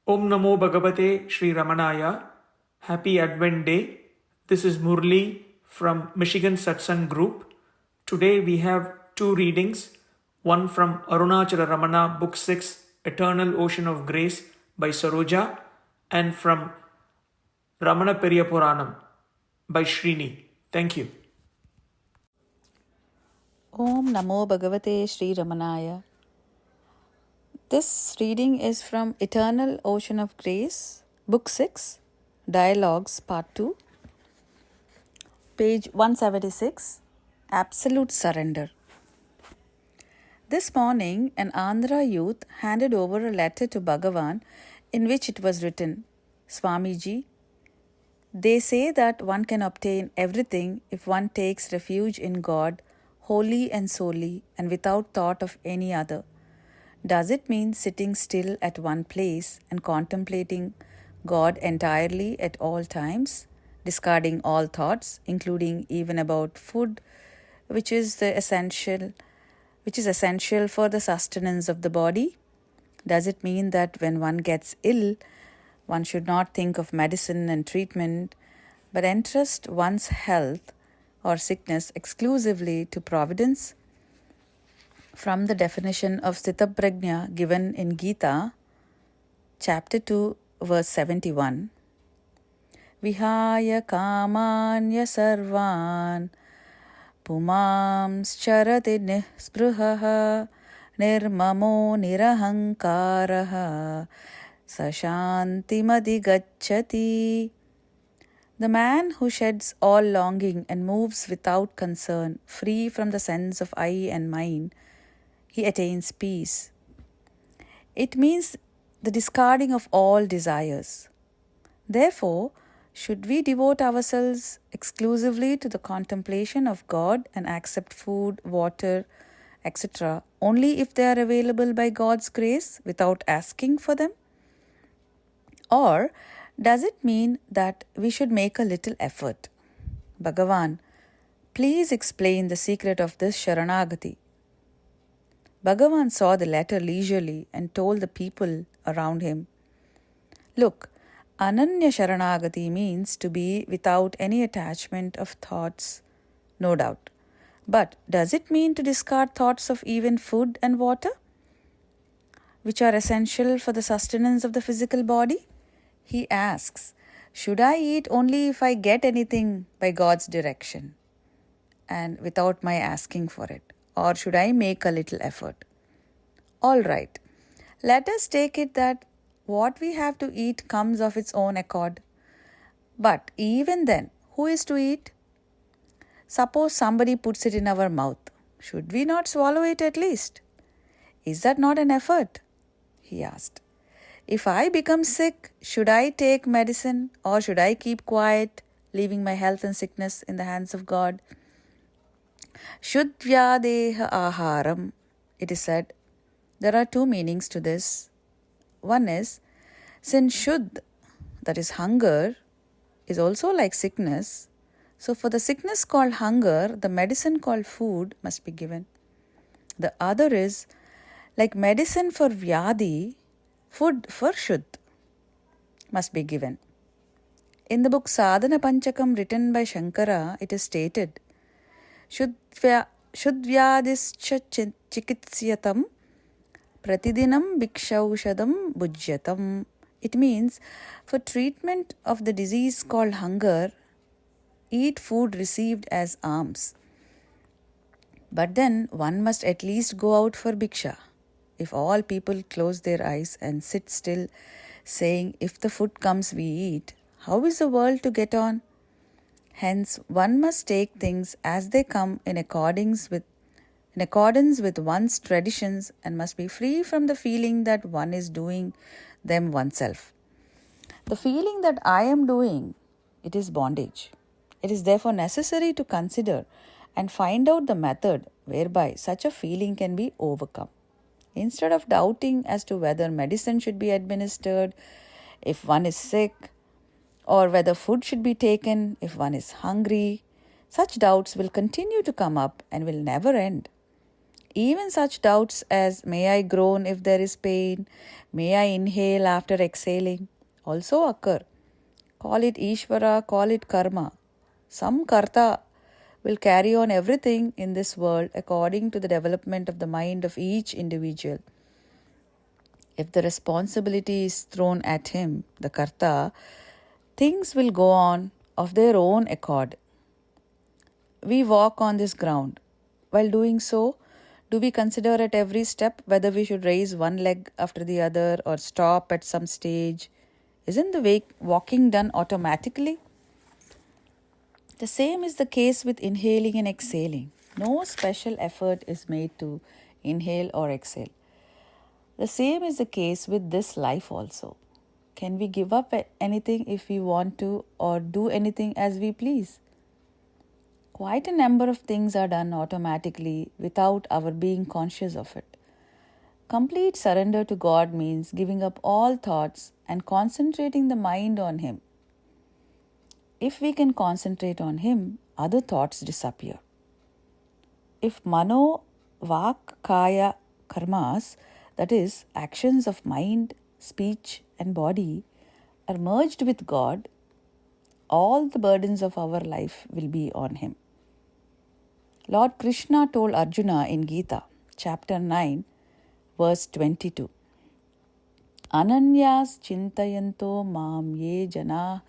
Om Namo Bhagavate Sri Ramanaya. Happy Advent Day. This is Murli from Michigan Satsang Group. Today we have two readings, one from Arunachala Ramana, Book 6, Eternal Ocean of Grace by Saroja, and from Ramana Periya Puranam by Srini. Thank you. Om Namo Bhagavate Sri Ramanaya. This reading is from Eternal Ocean of Grace, Book 6, Dialogues, Part 2, page 176, Absolute Surrender. This morning, an Andhra youth handed over a letter to Bhagavan in which it was written, Swamiji, they say that one can obtain everything if one takes refuge in God, wholly and solely, and without thought of any other. Does it mean sitting still at one place and contemplating God entirely at all times, discarding all thoughts, including even about food, which is essential for the sustenance of the body? Does it mean that when one gets ill, one should not think of medicine and treatment, but entrust one's health or sickness exclusively to providence? From the definition of Sthitaprajna given in Gita, chapter 2, verse 71, Vihaya kamanya sarvan pumams charati nispruhaha nirmamo nirahankaraha sashantimadigacchati. The man who sheds all longing and moves without concern, free from the sense of I and mine, he attains peace. It means the discarding of all desires. Therefore, should we devote ourselves exclusively to the contemplation of God and accept food, water, etc., only if they are available by God's grace without asking for them? Or does it mean that we should make a little effort? Bhagavan, please explain the secret of this Sharanagati. Bhagavan saw the letter leisurely and told the people around him, Look, Ananya Sharanagati means to be without any attachment of thoughts, no doubt. But does it mean to discard thoughts of even food and water, which are essential for the sustenance of the physical body? He asks, should I eat only if I get anything by God's direction and without my asking for it? Or should I make a little effort? All right, let us take it that what we have to eat comes of its own accord. But even then, who is to eat? Suppose somebody puts it in our mouth. Should we not swallow it at least? Is that not an effort? He asked. If I become sick, should I take medicine or should I keep quiet, leaving my health and sickness in the hands of God? Shuddhyadeha aharam, it is said. There are two meanings to this. One is, since shuddh, that is hunger, is also like sickness, so for the sickness called hunger, the medicine called food must be given. The other is, like medicine for vyadi, food for shuddh must be given. In the book Sadhana Panchakam written by Shankara, it is stated, Shuddhyadischa chikitsyatam pratidinam bhikshaushadam bhujyatam. It means, for treatment of the disease called hunger, eat food received as alms. But then one must at least go out for bhiksha. If all people close their eyes and sit still, saying, if the food comes we eat, how is the world to get on? Hence, one must take things as they come in accordance with one's traditions and must be free from the feeling that one is doing them oneself. The feeling that I am doing, it is bondage. It is therefore necessary to consider and find out the method whereby such a feeling can be overcome. Instead of doubting as to whether medicine should be administered if one is sick, or whether food should be taken if one is hungry, such doubts will continue to come up and will never end. Even such doubts as may I groan if there is pain, may I inhale after exhaling, also occur. Call it Ishvara, call it karma. Some karta will carry on everything in this world according to the development of the mind of each individual. If the responsibility is thrown at him, the karta, things will go on of their own accord. We walk on this ground. While doing so, do we consider at every step whether we should raise one leg after the other or stop at some stage? Isn't the walking done automatically? The same is the case with inhaling and exhaling. No special effort is made to inhale or exhale. The same is the case with this life also. Can we give up anything if we want to or do anything as we please? Quite a number of things are done automatically without our being conscious of it. Complete surrender to God means giving up all thoughts and concentrating the mind on Him. If we can concentrate on Him, other thoughts disappear. If mano, vak, kaya, karmas, that is, actions of mind, speech, and body, are merged with God, all the burdens of our life will be on Him. Lord Krishna told Arjuna in Gita, chapter 9, verse 22, Ananyas chintayanto mam ye jana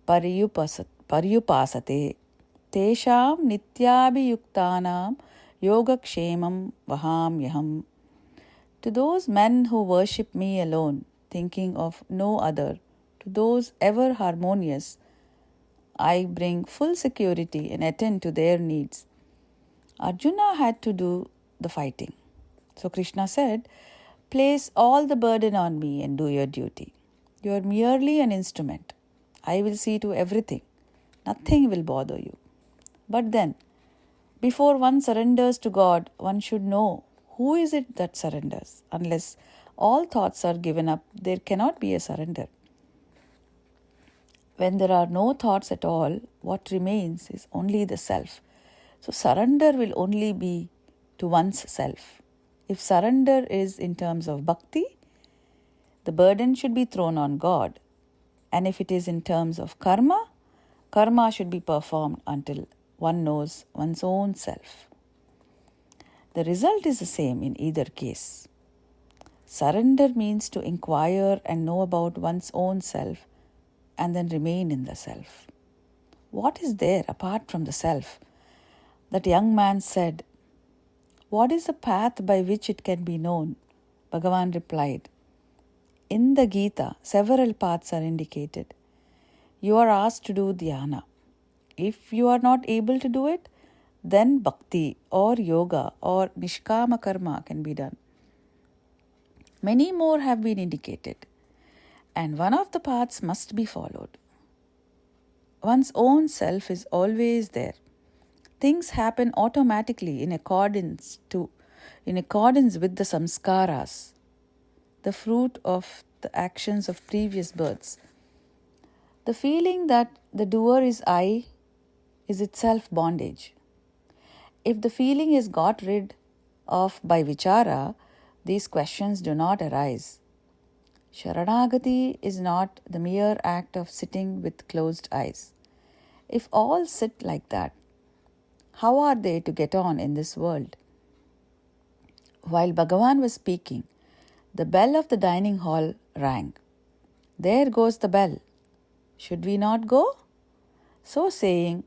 paryupasate tesham nityabhiyuktanam yogakshemam vahamyaham. To those men who worship me alone, thinking of no other, to those ever harmonious, I bring full security and attend to their needs. Arjuna had to do the fighting. So Krishna said, place all the burden on me and do your duty. You are merely an instrument. I will see to everything. Nothing will bother you. But then, before one surrenders to God, one should know who is it that surrenders. Unless all thoughts are given up, there cannot be a surrender. When there are no thoughts at all, what remains is only the self. So surrender will only be to one's self. If surrender is in terms of bhakti, the burden should be thrown on God. And if it is in terms of karma, karma should be performed until one knows one's own self. The result is the same in either case. Surrender means to inquire and know about one's own self and then remain in the self. What is there apart from the self? That young man said, what is the path by which it can be known? Bhagavan replied, in the Gita, several paths are indicated. You are asked to do dhyana. If you are not able to do it, then bhakti or yoga or nishkama karma can be done. Many more have been indicated, and one of the paths must be followed. One's own self is always there. Things happen automatically in accordance with the samskaras, the fruit of the actions of previous births. The feeling that the doer is I is itself bondage. If the feeling is got rid of by vichara, these questions do not arise. Sharanagati is not the mere act of sitting with closed eyes. If all sit like that, how are they to get on in this world? While Bhagavan was speaking, the bell of the dining hall rang. There goes the bell. Should we not go? So saying,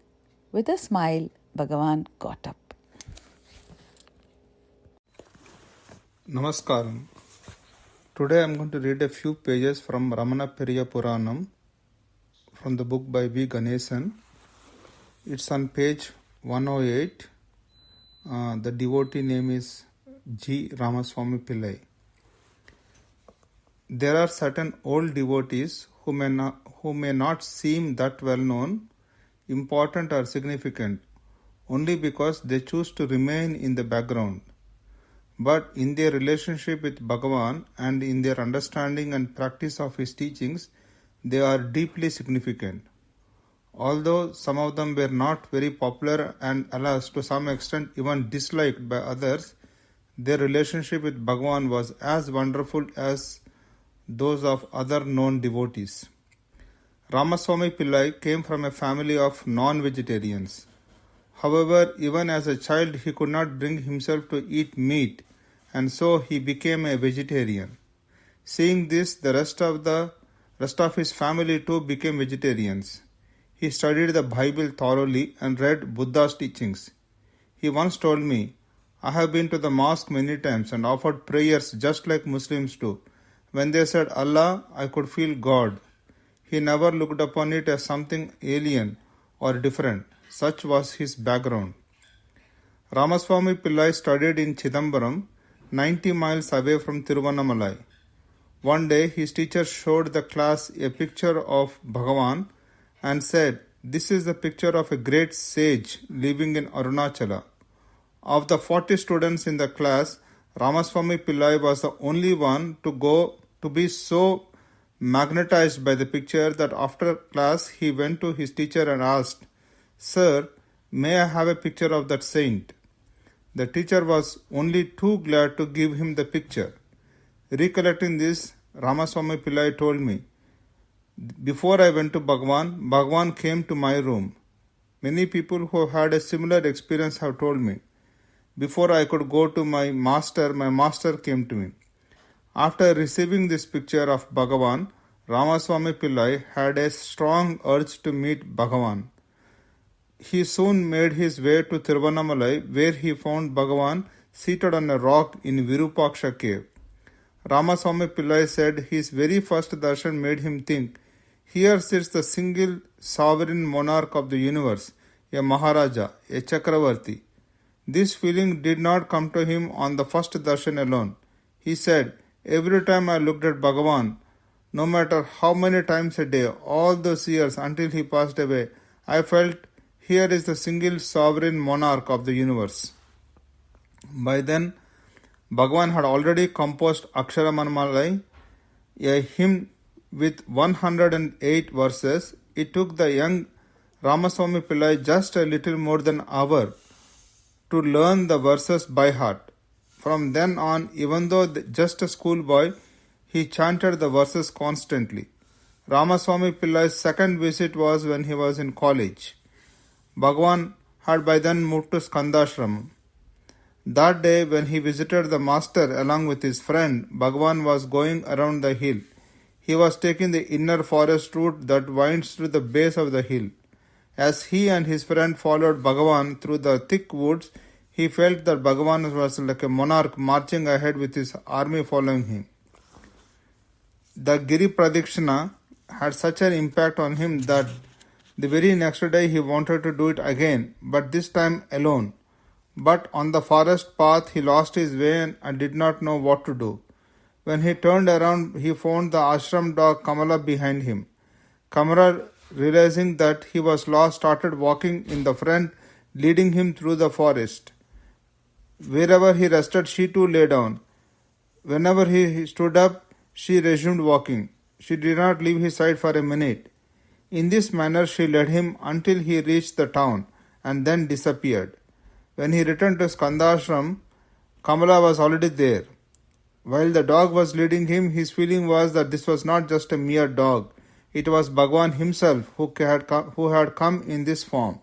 with a smile, Bhagavan got up. Namaskaram. Today I am going to read a few pages from Ramana Puranam from the book by V. Ganesan. It's on page 108. The devotee name is G. Ramaswami Pillai. There are certain old devotees who may not seem that well known, important or significant, only because they choose to remain in the background. But in their relationship with Bhagavan and in their understanding and practice of his teachings, they are deeply significant. Although some of them were not very popular and alas, to some extent even disliked by others, their relationship with Bhagavan was as wonderful as those of other known devotees. Ramaswami Pillai came from a family of non-vegetarians. However, even as a child, he could not bring himself to eat meat, and so he became a vegetarian. Seeing this, the rest of his family too became vegetarians. He studied the Bible thoroughly and read Buddha's teachings. He once told me, "I have been to the mosque many times and offered prayers just like Muslims do. When they said Allah, I could feel God." He never looked upon it as something alien or different. Such was his background. Ramaswami Pillai studied in Chidambaram, 90 miles away from Tiruvannamalai. One day his teacher showed the class a picture of Bhagavan and said, "This is the picture of a great sage living in Arunachala." Of the 40 students in the class, Ramaswami Pillai was the only one to be so magnetized by the picture that after class he went to his teacher and asked, "Sir, may I have a picture of that saint?" The teacher was only too glad to give him the picture. Recollecting this, Ramaswami Pillai told me, "Before I went to Bhagavan, Bhagavan came to my room. Many people who had a similar experience have told me. Before I could go to my master came to me." After receiving this picture of Bhagavan, Ramaswami Pillai had a strong urge to meet Bhagavan. He soon made his way to Tiruvannamalai, where he found Bhagavan seated on a rock in Virupaksha cave. Ramaswami Pillai said his very first darshan made him think, "Here sits the single sovereign monarch of the universe, a Maharaja, a Chakravarti." This feeling did not come to him on the first darshan alone. He said, "Every time I looked at Bhagavan, no matter how many times a day, all those years until he passed away, I felt, here is the single sovereign monarch of the universe." By then, Bhagavan had already composed Aksharamanmalai, a hymn with 108 verses. It took the young Ramaswami Pillai just a little more than an hour to learn the verses by heart. From then on, even though just a schoolboy, he chanted the verses constantly. Ramaswami Pillai's second visit was when he was in college. Bhagavan had by then moved to Skandashram. That day, when he visited the master along with his friend, Bhagavan was going around the hill. He was taking the inner forest route that winds through the base of the hill. As he and his friend followed Bhagavan through the thick woods, he felt that Bhagavan was like a monarch marching ahead with his army following him. The Giri Pradikshina had such an impact on him that the very next day he wanted to do it again, but this time alone. But on the forest path he lost his way and did not know what to do. When he turned around, he found the ashram dog Kamala behind him. Kamala, realizing that he was lost, started walking in the front, leading him through the forest. Wherever he rested, she too lay down. Whenever he stood up, she resumed walking. She did not leave his side for a minute. In this manner she led him until he reached the town and then disappeared. When he returned to Skandashram, Kamala was already there. While the dog was leading him, his feeling was that this was not just a mere dog. It was Bhagavan himself who had come in this form.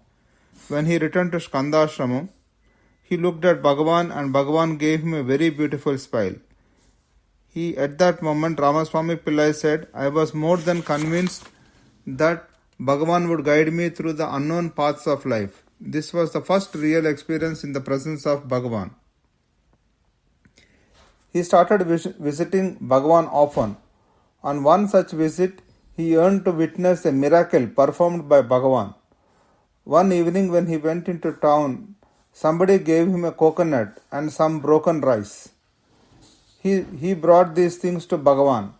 When he returned to Skandashram, he looked at Bhagavan and Bhagavan gave him a very beautiful smile. At that moment, Ramaswami Pillai said, "I was more than convinced that Bhagavan would guide me through the unknown paths of life." This was the first real experience in the presence of Bhagavan. He started visiting Bhagavan often. On one such visit, he yearned to witness a miracle performed by Bhagavan. One evening when he went into town, somebody gave him a coconut and some broken rice. He brought these things to Bhagavan.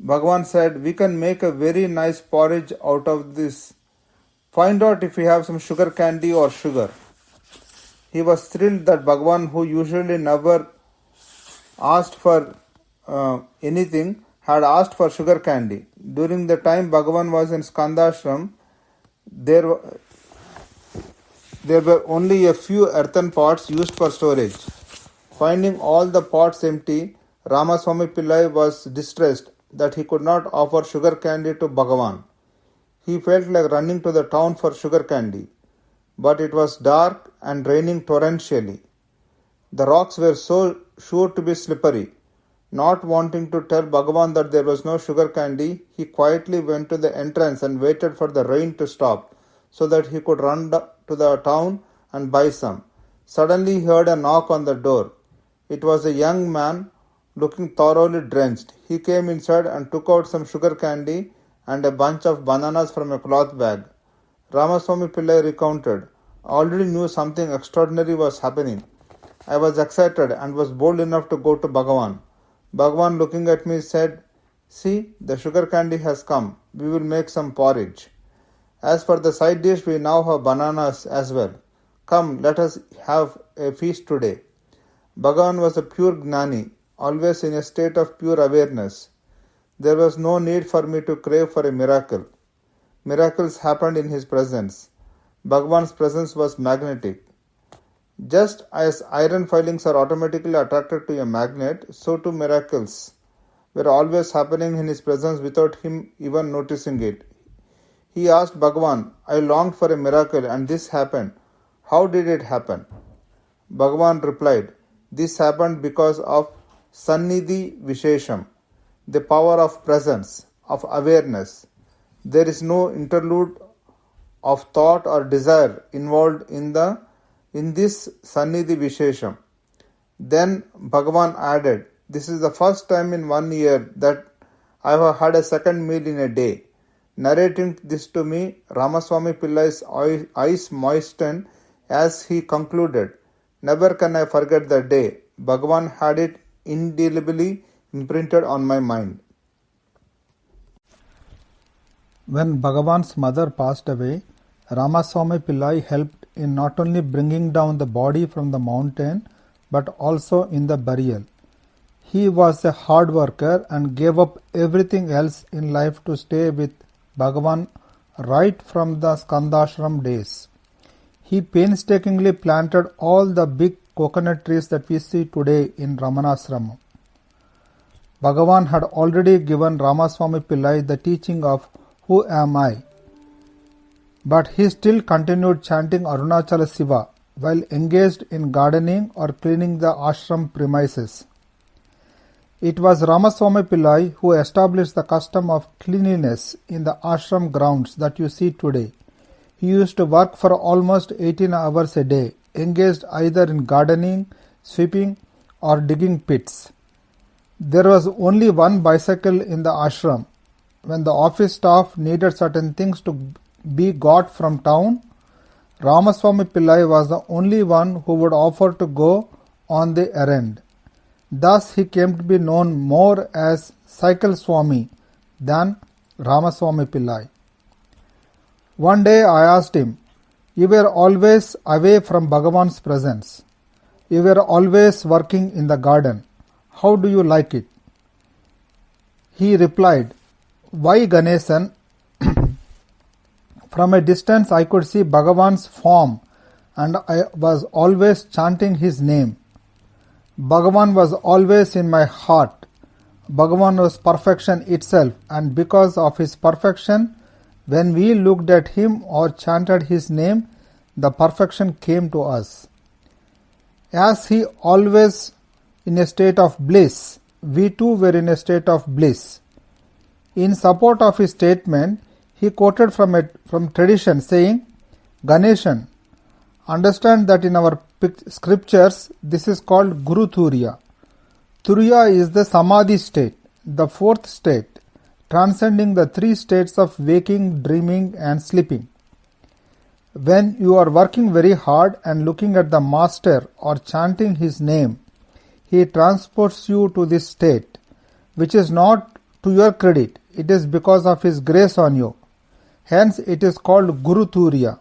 Bhagavan said, "We can make a very nice porridge out of this. Find out if we have some sugar candy or sugar." He was thrilled that Bhagavan, who usually never asked for anything, had asked for sugar candy. During the time Bhagavan was in Skandashram, there were only a few earthen pots used for storage. Finding all the pots empty, Ramaswami Pillai was distressed that he could not offer sugar candy to Bhagavan. He felt like running to the town for sugar candy, but it was dark and raining torrentially. The rocks were so sure to be slippery. Not wanting to tell Bhagavan that there was no sugar candy, he quietly went to the entrance and waited for the rain to stop so that he could run to the town and buy some. Suddenly he heard a knock on the door. It was a young man looking thoroughly drenched. He came inside and took out some sugar candy and a bunch of bananas from a cloth bag. Ramaswami Pillai recounted, "I already knew something extraordinary was happening. I was excited and was bold enough to go to Bhagavan. Bhagavan, looking at me, said, 'See, the sugar candy has come. We will make some porridge. As for the side dish, we now have bananas as well. Come, let us have a feast today.' Bhagavan was a pure Gnani, always in a state of pure awareness. There was no need for me to crave for a miracle. Miracles happened in his presence. Bhagavan's presence was magnetic. Just as iron filings are automatically attracted to a magnet, so too miracles were always happening in his presence without him even noticing it. He asked Bhagavan, 'I longed for a miracle and this happened. How did it happen?' Bhagavan replied, 'This happened because of Sannidhi Vishesham, the power of presence, of awareness. There is no interlude of thought or desire involved in this Sannidhi Vishesham.' Then Bhagavan added, 'This is the first time in 1 year that I have had a second meal in a day.' Narrating this to me, Ramaswami Pillai's eyes moistened as he concluded, 'Never can I forget that day. Bhagavan had it indelibly imprinted on my mind.'" When Bhagavan's mother passed away, Ramaswami Pillai helped in not only bringing down the body from the mountain but also in the burial. He was a hard worker and gave up everything else in life to stay with Bhagavan right from the Skandashram days. He painstakingly planted all the big coconut trees that we see today in Ramanasrama. Bhagavan had already given Ramaswami Pillai the teaching of "Who am I?" But he still continued chanting Arunachala Siva while engaged in gardening or cleaning the ashram premises. It was Ramaswami Pillai who established the custom of cleanliness in the ashram grounds that you see today. He used to work for almost 18 hours a day, engaged either in gardening, sweeping, or digging pits. There was only one bicycle in the ashram. When the office staff needed certain things to be got from town, Ramaswami Pillai was the only one who would offer to go on the errand. Thus he came to be known more as Cycle Swami than Ramaswami Pillai. One day I asked him, "You were always away from Bhagavan's presence. You were always working in the garden. How do you like it?" He replied, "Why, Ganesan? From a distance I could see Bhagavan's form and I was always chanting his name. Bhagavan was always in my heart. Bhagavan was perfection itself, and because of his perfection, when we looked at him or chanted his name, the perfection came to us. As he always in a state of bliss, we too were in a state of bliss." In support of his statement, he quoted from tradition saying, "Ganeshan, understand that in our scriptures this is called Guru Turiya. Turiya is the Samadhi state, the fourth state, transcending the three states of waking, dreaming and sleeping. When you are working very hard and looking at the master or chanting his name, he transports you to this state, which is not to your credit, it is because of his grace on you. Hence it is called Guru Turiya.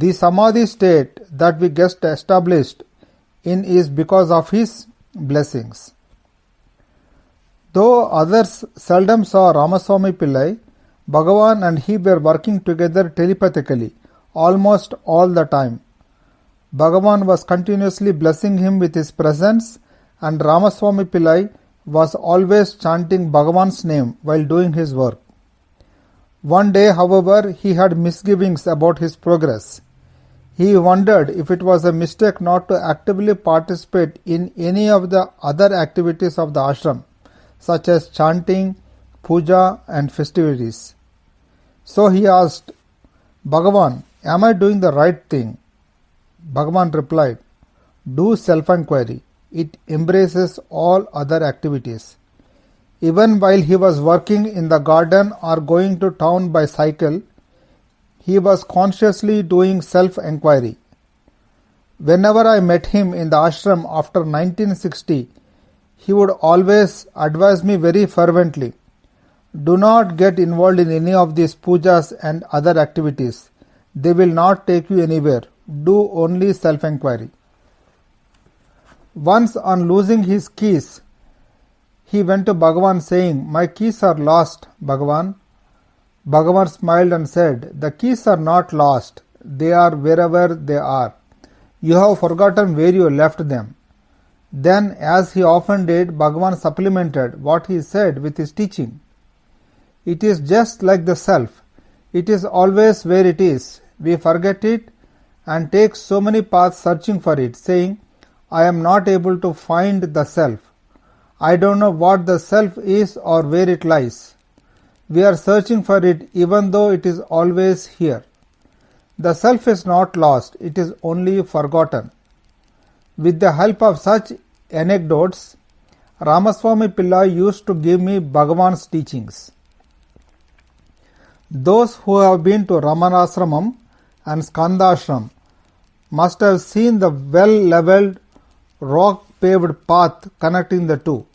The Samadhi state that we get established in is because of his blessings." Though others seldom saw Ramaswami Pillai, Bhagavan and he were working together telepathically almost all the time. Bhagavan was continuously blessing him with his presence, and Ramaswami Pillai was always chanting Bhagavan's name while doing his work. One day, however, he had misgivings about his progress. He wondered if it was a mistake not to actively participate in any of the other activities of the ashram, such as chanting, puja and festivities. So he asked, Bhagavan, am I doing the right thing? Bhagavan replied, do self-inquiry. It embraces all other activities. Even while he was working in the garden or going to town by cycle, he was consciously doing self-inquiry. Whenever I met him in the ashram after 1960, he would always advise me very fervently, do not get involved in any of these pujas and other activities. They will not take you anywhere. Do only self-inquiry. Once on losing his keys, he went to Bhagavan saying, my keys are lost, Bhagavan. Bhagavan smiled and said, the keys are not lost. They are wherever they are. You have forgotten where you left them. Then, as he often did, Bhagavan supplemented what he said with his teaching. It is just like the self. It is always where it is. We forget it and take so many paths searching for it, saying, I am not able to find the self. I don't know what the self is or where it lies. We are searching for it even though it is always here. The self is not lost, it is only forgotten. With the help of such anecdotes, Ramaswami Pillai used to give me Bhagavan's teachings. Those who have been to Ramanashramam and Skandashram must have seen the well-leveled, rock-paved path connecting the two.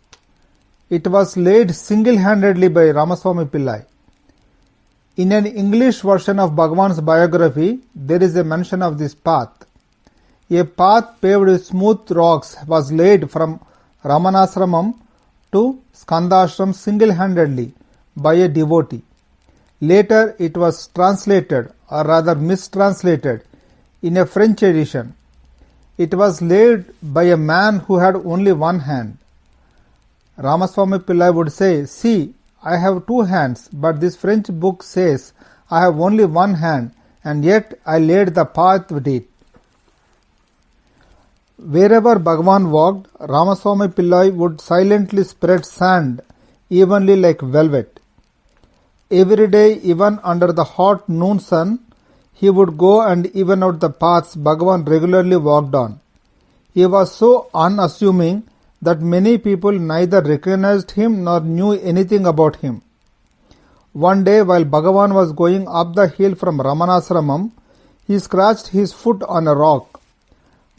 It was laid single-handedly by Ramaswami Pillai. In an English version of Bhagavan's biography, there is a mention of this path. A path paved with smooth rocks was laid from Ramanashramam to Skandashram single-handedly by a devotee. Later it was translated, or rather mistranslated, in a French edition. It was laid by a man who had only one hand. Ramaswami Pillai would say, see, I have two hands, but this French book says I have only one hand, and yet I laid the path with it. Wherever Bhagavan walked, Ramaswami Pillai would silently spread sand evenly like velvet. Every day, even under the hot noon sun, he would go and even out the paths Bhagavan regularly walked on. He was so unassuming that many people neither recognized him nor knew anything about him. One day, while Bhagavan was going up the hill from Ramanashramam, he scratched his foot on a rock.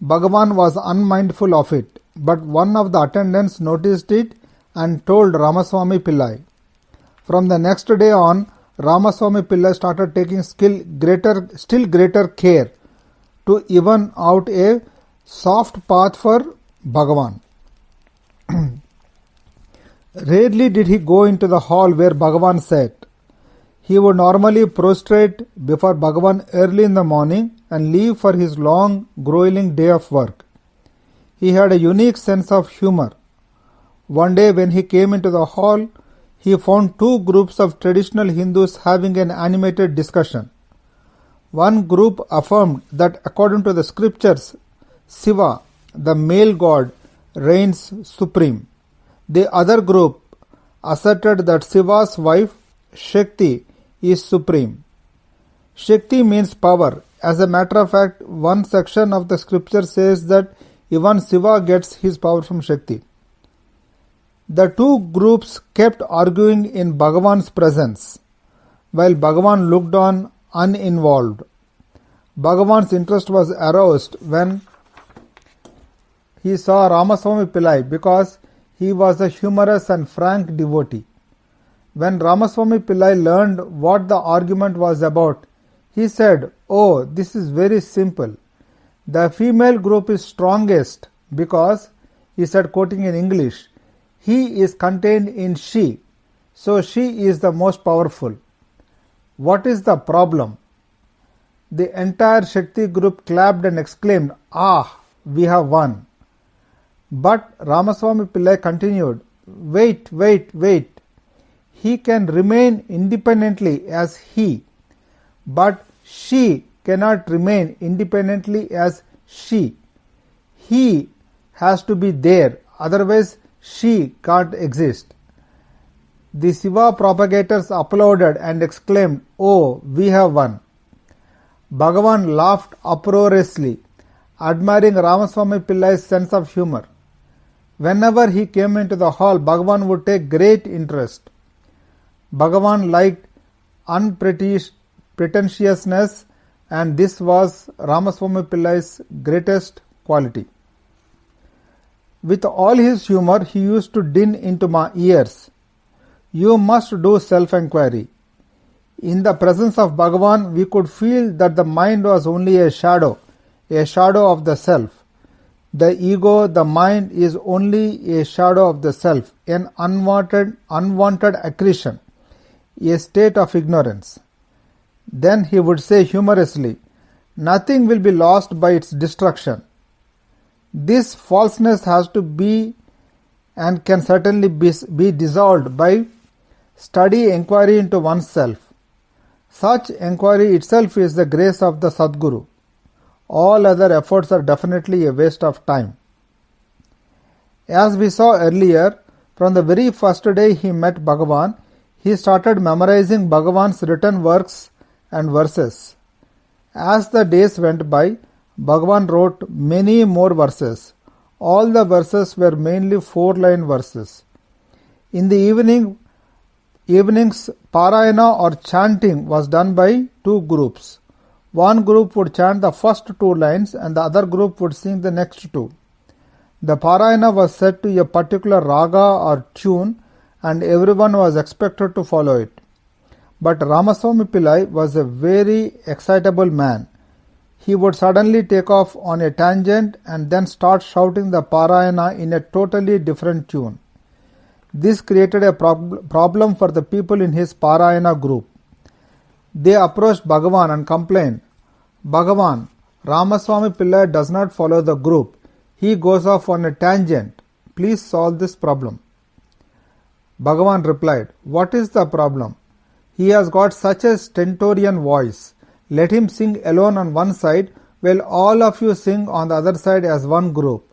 Bhagavan was unmindful of it, but one of the attendants noticed it and told Ramaswami Pillai. From the next day on, Ramaswami Pillai started taking still greater care to even out a soft path for Bhagavan. Rarely did he go into the hall where Bhagavan sat. He would normally prostrate before Bhagavan early in the morning and leave for his long, grueling day of work. He had a unique sense of humor. One day when he came into the hall, he found two groups of traditional Hindus having an animated discussion. One group affirmed that according to the scriptures, Shiva, the male god, reigns supreme. The other group asserted that Shiva's wife, Shakti, is supreme. Shakti means power. As a matter of fact, one section of the scripture says that even Shiva gets his power from Shakti. The two groups kept arguing in Bhagavan's presence, while Bhagavan looked on uninvolved. Bhagavan's interest was aroused when he saw Ramaswami Pillai because he was a humorous and frank devotee. When Ramaswami Pillai learned what the argument was about, he said, "Oh, this is very simple. The female group is strongest because," he said, quoting in English, "he is contained in she, so she is the most powerful. What is the problem?" The entire Shakti group clapped and exclaimed, "Ah, we have won." But Ramaswami Pillai continued, "Wait, wait, wait. He can remain independently as he, but she cannot remain independently as she. He has to be there, otherwise she can't exist." The Shiva propagators applauded and exclaimed, "Oh, we have won." Bhagavan laughed uproariously, admiring Ramaswami Pillai's sense of humor. Whenever he came into the hall, Bhagavan would take great interest. Bhagavan liked unpretentiousness, and this was Ramaswami Pillai's greatest quality. With all his humor, he used to din into my ears, "You must do self-enquiry." In the presence of Bhagavan, we could feel that the mind was only a shadow of the self. The ego, the mind, is only a shadow of the self, an unwanted accretion, a state of ignorance. Then he would say humorously, "Nothing will be lost by its destruction." This falseness has to be and can certainly be dissolved by study inquiry into oneself. Such inquiry itself is the grace of the Sadguru. All other efforts are definitely a waste of time. As we saw earlier, from the very first day he met Bhagavan, he started memorizing Bhagavan's written works and verses. As the days went by, Bhagavan wrote many more verses. All the verses were mainly 4-line verses. In the evenings, Parayana or chanting was done by two groups. One group would chant the first 2 lines and the other group would sing the next 2. The Parayana was set to a particular raga or tune and everyone was expected to follow it. But Ramaswami Pillai was a very excitable man. He would suddenly take off on a tangent and then start shouting the Parayana in a totally different tune. This created a problem for the people in his Parayana group. They approached Bhagavan and complained, "Bhagavan, Ramaswami Pillai does not follow the group. He goes off on a tangent. Please solve this problem." Bhagavan replied, "What is the problem? He has got such a stentorian voice. Let him sing alone on one side while all of you sing on the other side as one group."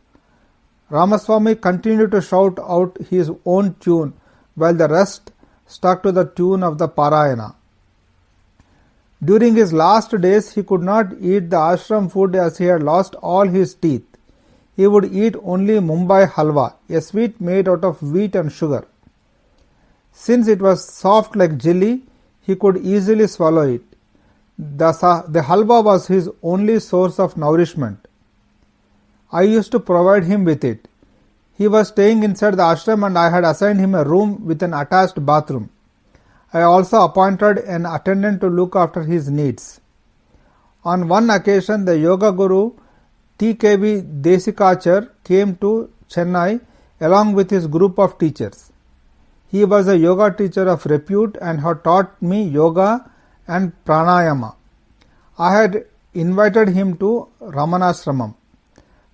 Ramaswami continued to shout out his own tune while the rest stuck to the tune of the Parayana. During his last days, he could not eat the ashram food as he had lost all his teeth. He would eat only Mumbai halwa, a sweet made out of wheat and sugar. Since it was soft like jelly, he could easily swallow it. The halwa was his only source of nourishment. I used to provide him with it. He was staying inside the ashram and I had assigned him a room with an attached bathroom. I also appointed an attendant to look after his needs. On one occasion, the yoga guru T.K.V. Desikachar came to Chennai along with his group of teachers. He was a yoga teacher of repute and had taught me yoga and pranayama. I had invited him to Ramanashramam.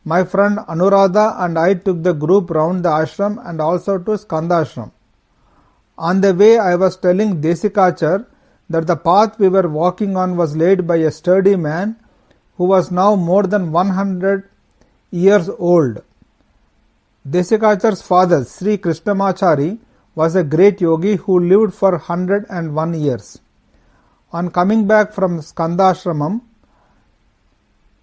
My friend Anuradha and I took the group round the ashram and also to Skandashram. On the way, I was telling Desikachar that the path we were walking on was laid by a sturdy man who was now more than 100 years old. Desikachar's father, Sri Krishnamachari, was a great yogi who lived for 101 years. On coming back from Skandashramam,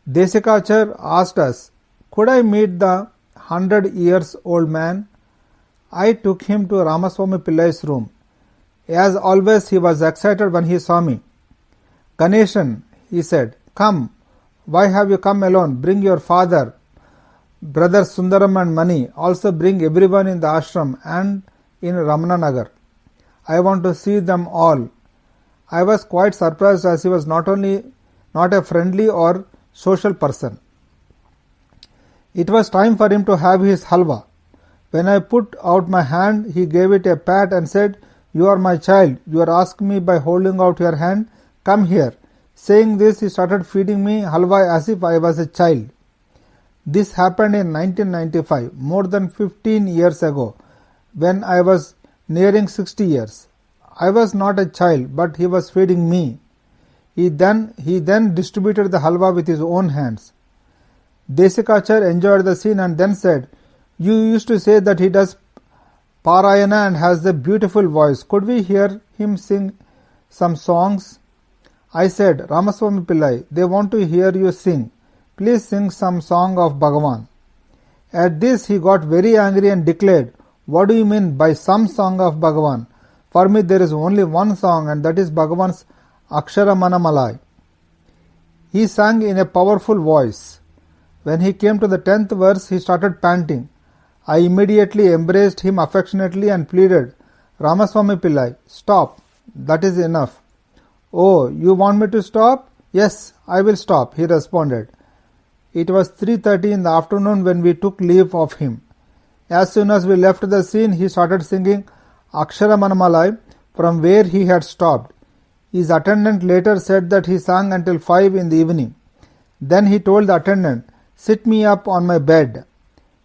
Desikachar asked us, "Could I meet the 100 years old man?" I took him to Ramaswami Pillai's room. As always, he was excited when he saw me. "Ganeshan," he said, "come. Why have you come alone? Bring your father, brother Sundaram and Mani. Also bring everyone in the ashram and in Ramana Nagar. I want to see them all." I was quite surprised as he was not a friendly or social person. It was time for him to have his halwa. When I put out my hand, he gave it a pat and said, "You are my child. You are asking me by holding out your hand. Come here. Saying this, he started feeding me halwa as if I was a child. This happened in 1995, more than 15 years ago, when I was nearing 60 years. I was not a child, but he was feeding me. He then distributed the halwa with his own hands. Desikachar enjoyed the scene and then said, "You used to say that he does Parayana and has a beautiful voice. Could we hear him sing some songs?" I said, "Ramaswami Pillai, they want to hear you sing. Please sing some song of Bhagavan." At this he got very angry and declared, "What do you mean by some song of Bhagavan? For me there is only one song, and that is Bhagavan's Ramana Maharshi." He sang in a powerful voice. When he came to the 10th verse, he started panting. I immediately embraced him affectionately and pleaded, "Ramaswami Pillai, stop. That is enough." "Oh, you want me to stop?" "Yes, I will stop," he responded. It was 3:30 in the afternoon when we took leave of him. As soon as we left the scene, he started singing Aksharamanmalai from where he had stopped. His attendant later said that he sang until 5 in the evening. Then he told the attendant, "Sit me up on my bed."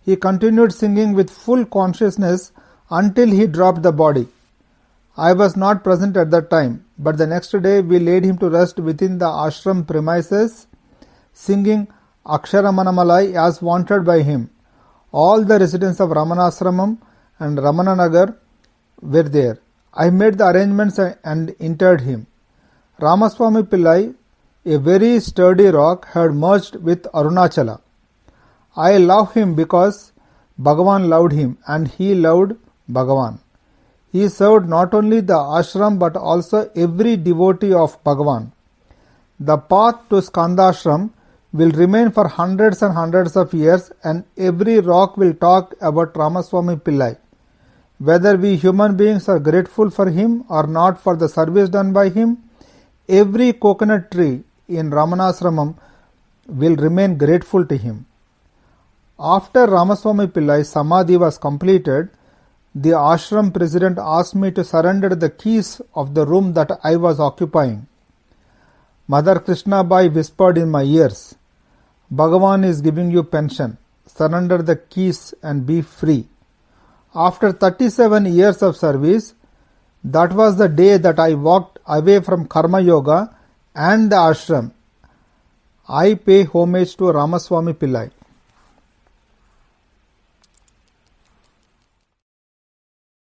He continued singing with full consciousness until he dropped the body. I was not present at that time, but the next day we laid him to rest within the ashram premises, singing Aksharamanmalai as wanted by him. All the residents of Ramanashramam and Ramananagar were there. I made the arrangements and interred him. Ramaswami Pillai, a very sturdy rock, had merged with Arunachala. I love him because Bhagavan loved him and he loved Bhagavan. He served not only the ashram but also every devotee of Bhagavan. The path to Skandashram will remain for hundreds and hundreds of years, and every rock will talk about Ramaswami Pillai. Whether we human beings are grateful for him or not for the service done by him, every coconut tree in Ramanashramam will remain grateful to him. After Ramaswami Pillai's Samadhi was completed, the ashram president asked me to surrender the keys of the room that I was occupying. Mother Krishnabai whispered in my ears, "Bhagavan is giving you pension. Surrender the keys and be free." After 37 years of service, that was the day that I walked away from Karma Yoga and the ashram. I pay homage to Ramaswami Pillai.